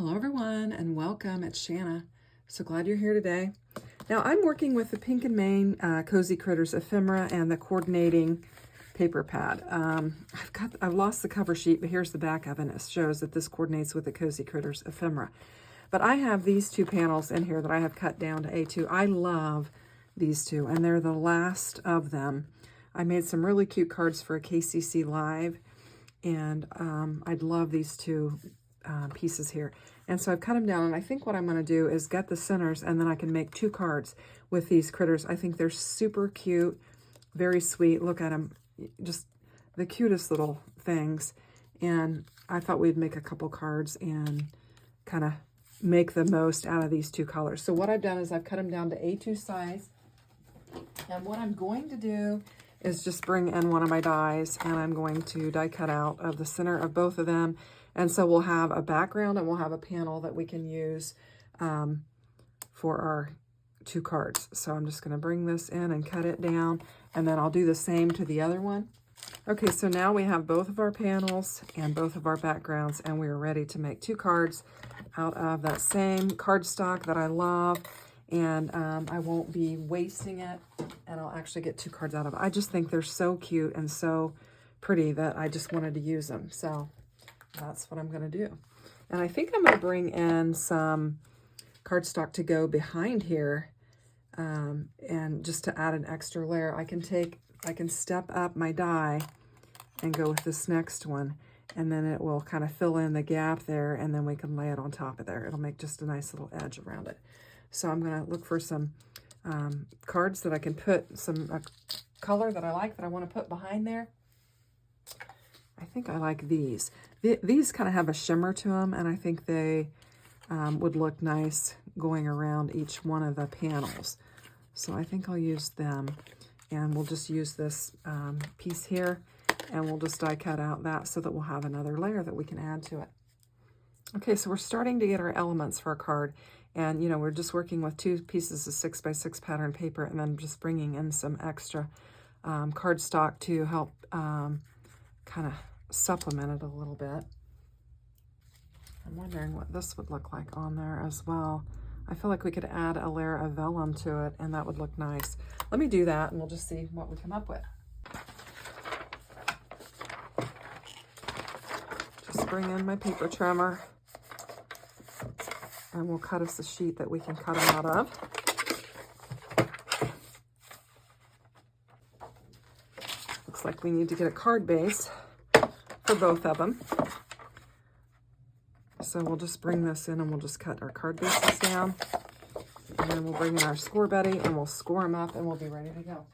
Hello everyone and welcome. It's Shanna. So glad you're here today. Now I'm working with the Pink and Main Cozy Critters Ephemera and the coordinating paper pad. I've lost the cover sheet, but here's the back of it. It shows that this coordinates with the Cozy Critters Ephemera. But I have these two panels in here that I have cut down to A2. I love these two and they're the last of them. I made some really cute cards for a KCC Live and I'd love these two pieces here. And so I've cut them down, and I think what I'm going to do is get the centers, and then I can make two cards with these critters. I think they're super cute, very sweet. Look at them, just the cutest little things. And I thought we'd make a couple cards and kind of make the most out of these two colors. So what I've done is I've cut them down to A2 size. And what I'm going to do is just bring in one of my dies, and I'm going to die cut out of the center of both of them. And so we'll have a background and we'll have a panel that we can use for our two cards. So I'm just going to bring this in and cut it down, and then I'll do the same to the other one. Okay, so now we have both of our panels and both of our backgrounds, and we are ready to make two cards out of that same cardstock that I love. And I won't be wasting it, and I'll actually get two cards out of it. I just think they're so cute and so pretty that I just wanted to use them. So that's what I'm going to do. And I think I'm going to bring in some cardstock to go behind here, and just to add an extra layer. I can step up my die and go with this next one, and then it will kind of fill in the gap there, and then we can lay it on top of there. It'll make just a nice little edge around it. So I'm going to look for some cards that I can put some color that I like that I want to put behind there. I think I like these. These kind of have a shimmer to them, and I think they would look nice going around each one of the panels. So I think I'll use them, and we'll just use this piece here, and we'll just die cut out that so that we'll have another layer that we can add to it. Okay, so we're starting to get our elements for our card, and you know, we're just working with two pieces of 6x6 pattern paper, and then just bringing in some extra cardstock to help kind of supplement it a little bit. I'm wondering what this would look like on there as well. I feel like we could add a layer of vellum to it, and that would look nice. Let me do that, and we'll just see what we come up with. Just bring in my paper trimmer, and we'll cut us a sheet that we can cut them out of. Looks like we need to get a card base for both of them. So we'll just bring this in and we'll just cut our card bases down. And then we'll bring in our score buddy and we'll score them up, and we'll be ready to go.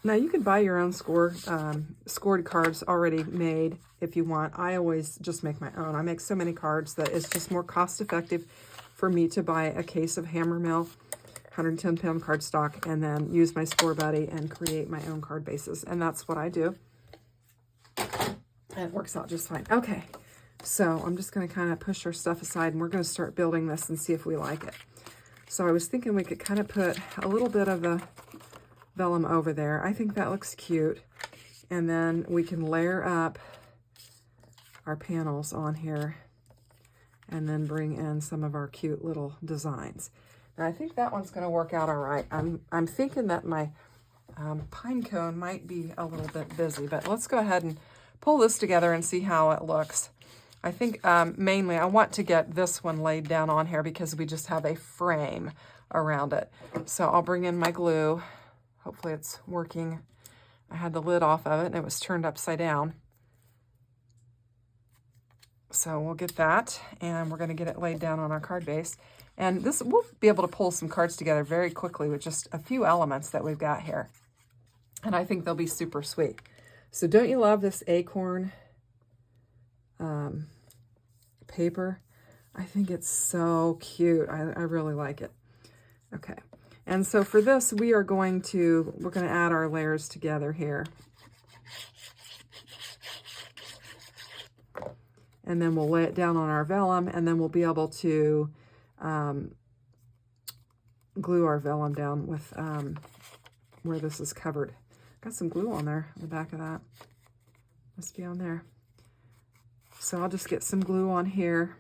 Now you could buy your own scored cards already made if you want. I always just make my own. I make so many cards that it's just more cost effective for me to buy a case of Hammermill 110-pound cardstock and then use my score buddy and create my own card bases. And that's what I do. And it works out just fine. Okay, so I'm just going to kind of push our stuff aside, and we're going to start building this and see if we like it. So I was thinking we could kind of put a little bit of the vellum over there. I think that looks cute. And then we can layer up our panels on here and then bring in some of our cute little designs. Now I think that one's going to work out all right. I'm thinking that my pine cone might be a little bit busy, but let's go ahead and pull this together and see how it looks. I think mainly I want to get this one laid down on here because we just have a frame around it. So I'll bring in my glue. Hopefully it's working. I had the lid off of it and it was turned upside down. So we'll get that, and we're going to get it laid down on our card base. And this, we'll be able to pull some cards together very quickly with just a few elements that we've got here. And I think they'll be super sweet. So don't you love this acorn paper? I think it's so cute. I really like it. Okay. And so for this, we're going to add our layers together here. And then we'll lay it down on our vellum, and then we'll be able to glue our vellum down with where this is covered. Got some glue on there on the back of that. Must be on there. So I'll just get some glue on here.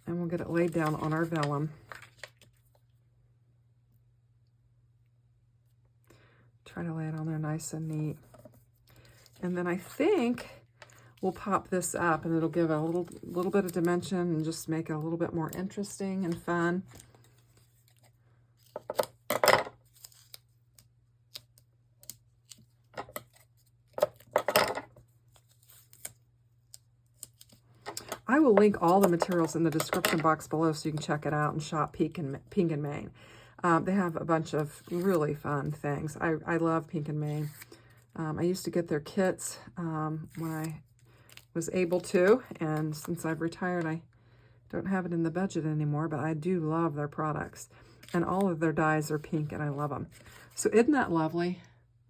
And we'll get it laid down on our vellum. Try to lay it on there nice and neat. And then I think we'll pop this up and it'll give a little bit of dimension and just make it a little bit more interesting and fun. I will link all the materials in the description box below so you can check it out and shop Pink and Main. They have a bunch of really fun things. I love Pink and Main. I used to get their kits when I was able to, and since I've retired, I don't have it in the budget anymore, but I do love their products. And all of their dyes are pink, and I love them. So isn't that lovely?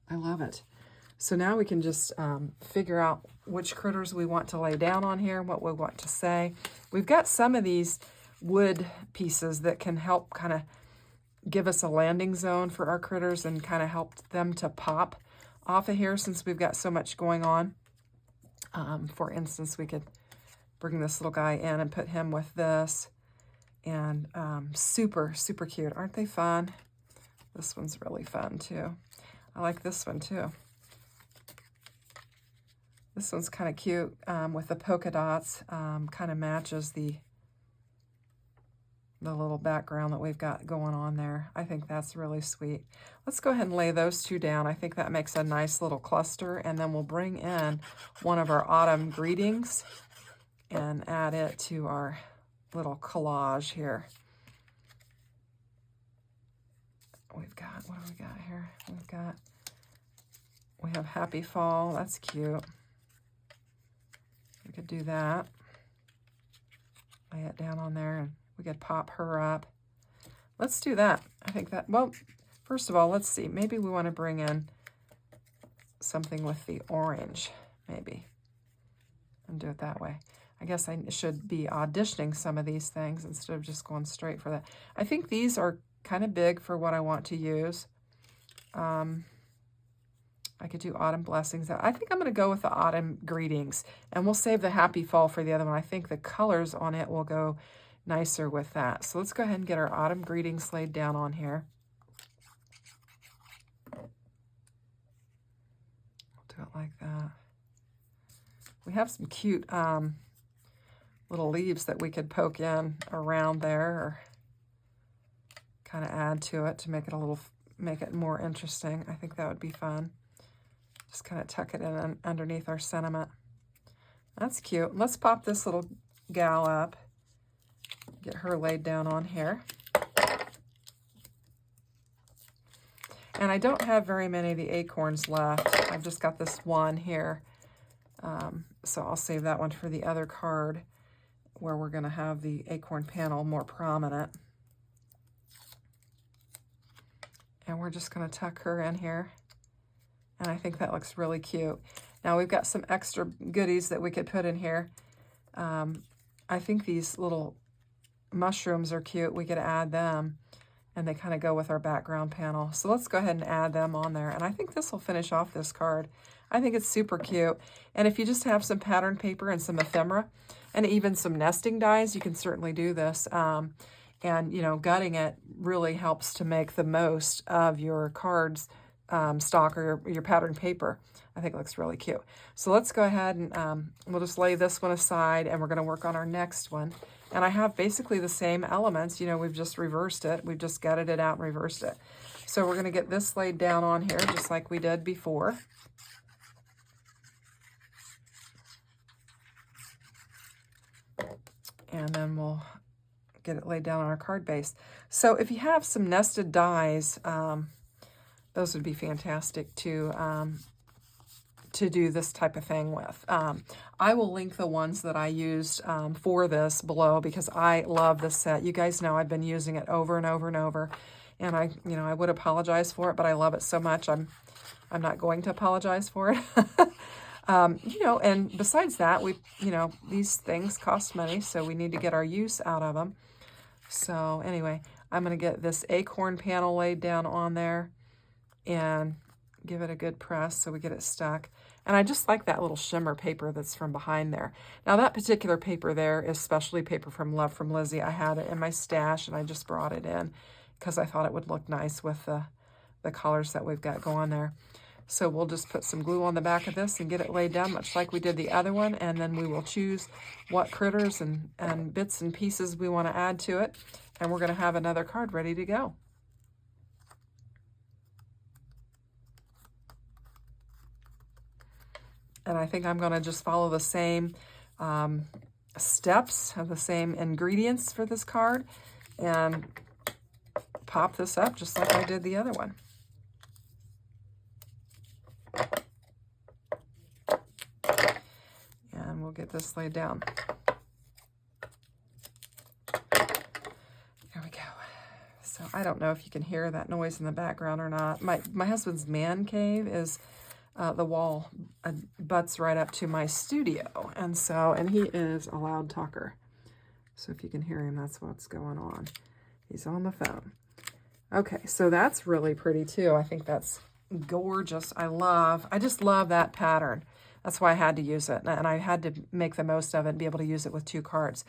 I love it. So now we can just figure out which critters we want to lay down on here, what we want to say. We've got some of these wood pieces that can help kind of give us a landing zone for our critters and kind of help them to pop off of here since we've got so much going on. For instance, we could bring this little guy in and put him with this. And super, super cute. Aren't they fun? This one's really fun too. I like this one too. This one's kind of cute with the polka dots. Kind of matches the little background that we've got going on there. I think that's really sweet. Let's go ahead and lay those two down. I think that makes a nice little cluster, and then we'll bring in one of our autumn greetings and add it to our little collage here. We've got, what do we got here? We have Happy Fall. That's cute. We could do that. Lay it down on there, and we could pop her up. Let's do that. I think that, well, first of all, let's see. Maybe we want to bring in something with the orange, maybe, and do it that way. I guess I should be auditioning some of these things instead of just going straight for that. I think these are kind of big for what I want to use. I could do Autumn Blessings. I think I'm going to go with the Autumn Greetings, and we'll save the Happy Fall for the other one. I think the colors on it will go nicer with that. So let's go ahead and get our Autumn Greetings laid down on here. We'll do it like that. We have some cute little leaves that we could poke in around there, or kind of add to it to make it make it more interesting. I think that would be fun. Just kind of tuck it in underneath our sentiment. That's cute. Let's pop this little gal up. Get her laid down on here. And I don't have very many of the acorns left. I've just got this one here. So I'll save that one for the other card where we're going to have the acorn panel more prominent. And we're just going to tuck her in here. And I think that looks really cute. Now we've got some extra goodies that we could put in here. I think these little mushrooms are cute. We could add them, and they kind of go with our background panel. So let's go ahead and add them on there. And I think this will finish off this card. I think it's super cute. And if you just have some pattern paper and some ephemera, and even some nesting dies, you can certainly do this. And, you know, gutting it really helps to make the most of your cards stock or your pattern paper. I think it looks really cute. So let's go ahead and we'll just lay this one aside, and we're going to work on our next one. And I have basically the same elements. You know, we've just reversed it. We've just gutted it out and reversed it. So we're going to get this laid down on here just like we did before. And then we'll get it laid down on our card base. So if you have some nested dies, those would be fantastic to do this type of thing with. I will link the ones that I used for this below because I love this set. You guys know I've been using it over and over and over, and I would apologize for it, but I love it so much. I'm not going to apologize for it. You know, and besides that, you know, these things cost money, so we need to get our use out of them. So anyway, I'm going to get this acorn panel laid down on there and give it a good press so we get it stuck. And I just like that little shimmer paper that's from behind there. Now that particular paper there is specialty paper from Love from Lizzie. I had it in my stash and I just brought it in because I thought it would look nice with the colors that we've got going there. So we'll just put some glue on the back of this and get it laid down much like we did the other one, and then we will choose what critters and bits and pieces we want to add to it, and we're going to have another card ready to go. And I think I'm going to just follow the same steps, have the same ingredients for this card, and pop this up just like I did the other one. And we'll get this laid down. There we go. So I don't know if you can hear that noise in the background or not. My husband's man cave is the wall butts right up to my studio, and he is a loud talker. So if you can hear him, that's what's going on. He's on the phone. Okay, so that's really pretty too. I think that's gorgeous. I just love that pattern. That's why I had to use it, and I had to make the most of it and be able to use it with 2 cards.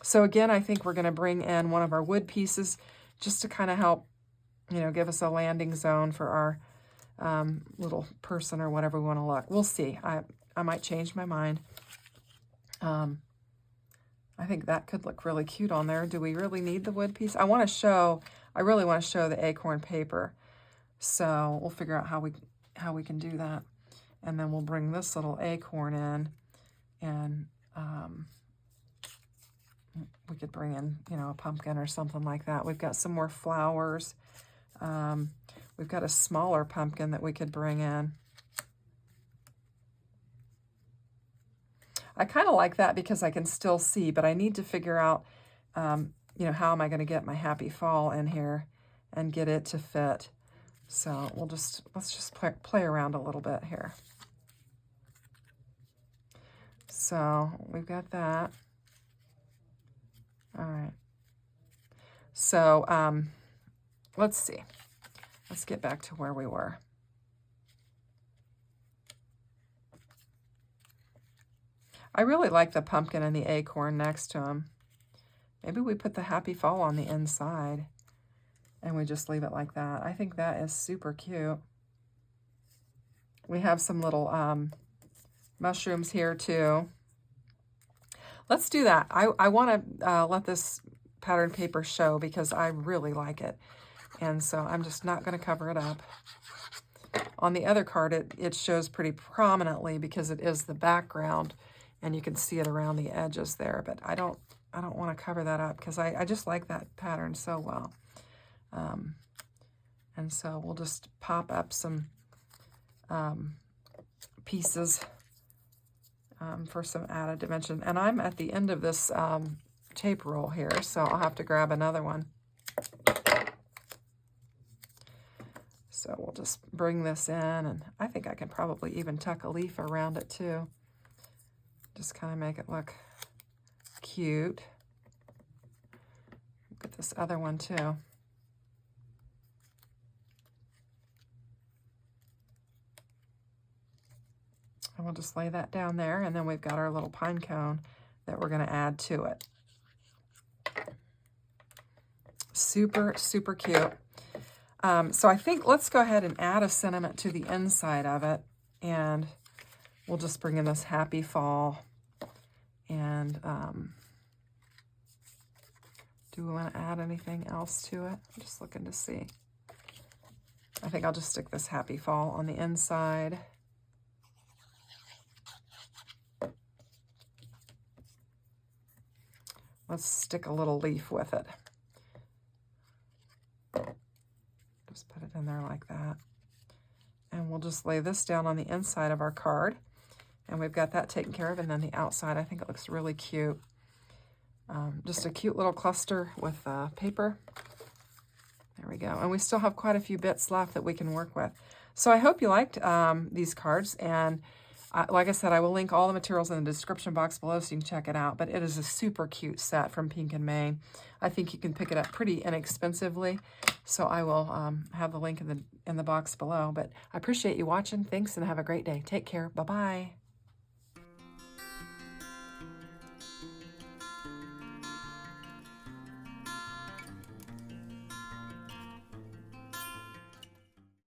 So again, I think we're going to bring in one of our wood pieces just to kind of help, you know, give us a landing zone for our little person or whatever we want to look. We'll see. I might change my mind. I think that could look really cute on there. Do we really need the wood piece? I really want to show the acorn paper. So we'll figure out how we can do that. And then we'll bring this little acorn in, and we could bring in, you know, a pumpkin or something like that. We've got some more flowers. We've got a smaller pumpkin that we could bring in. I kind of like that because I can still see, but I need to figure out, you know, how am I going to get my happy fall in here and get it to fit. So let's just play around a little bit here. So we've got that. All right. So let's see. Let's get back to where we were. I really like the pumpkin and the acorn next to them. Maybe we put the happy fall on the inside and we just leave it like that. I think that is super cute. We have some little mushrooms here too. Let's do that. I want to let this pattern paper show because I really like it. And so I'm just not going to cover it up. On the other card, it shows pretty prominently because it is the background and you can see it around the edges there. But I don't want to cover that up because I just like that pattern so well. And so we'll just pop up some pieces for some added dimension. And I'm at the end of this tape roll here, so I'll have to grab another one. So we'll just bring this in, and I think I can probably even tuck a leaf around it too. Just kind of make it look cute. Get this other one too. And we'll just lay that down there, and then we've got our little pine cone that we're going to add to it. Super, super cute. So I think let's go ahead and add a sentiment to the inside of it, and we'll just bring in this happy fall. And do we want to add anything else to it? I'm just looking to see. I think I'll just stick this happy fall on the inside. Let's stick a little leaf with it. Just put it in there like that. And we'll just lay this down on the inside of our card. And we've got that taken care of. And then the outside, I think it looks really cute. Just a cute little cluster with paper. There we go. And we still have quite a few bits left that we can work with. So I hope you liked these cards. And like I said, I will link all the materials in the description box below so you can check it out. But it is a super cute set from Pink and Main. I think you can pick it up pretty inexpensively. So I will have the link in the box below. But I appreciate you watching. Thanks, and have a great day. Take care. Bye-bye.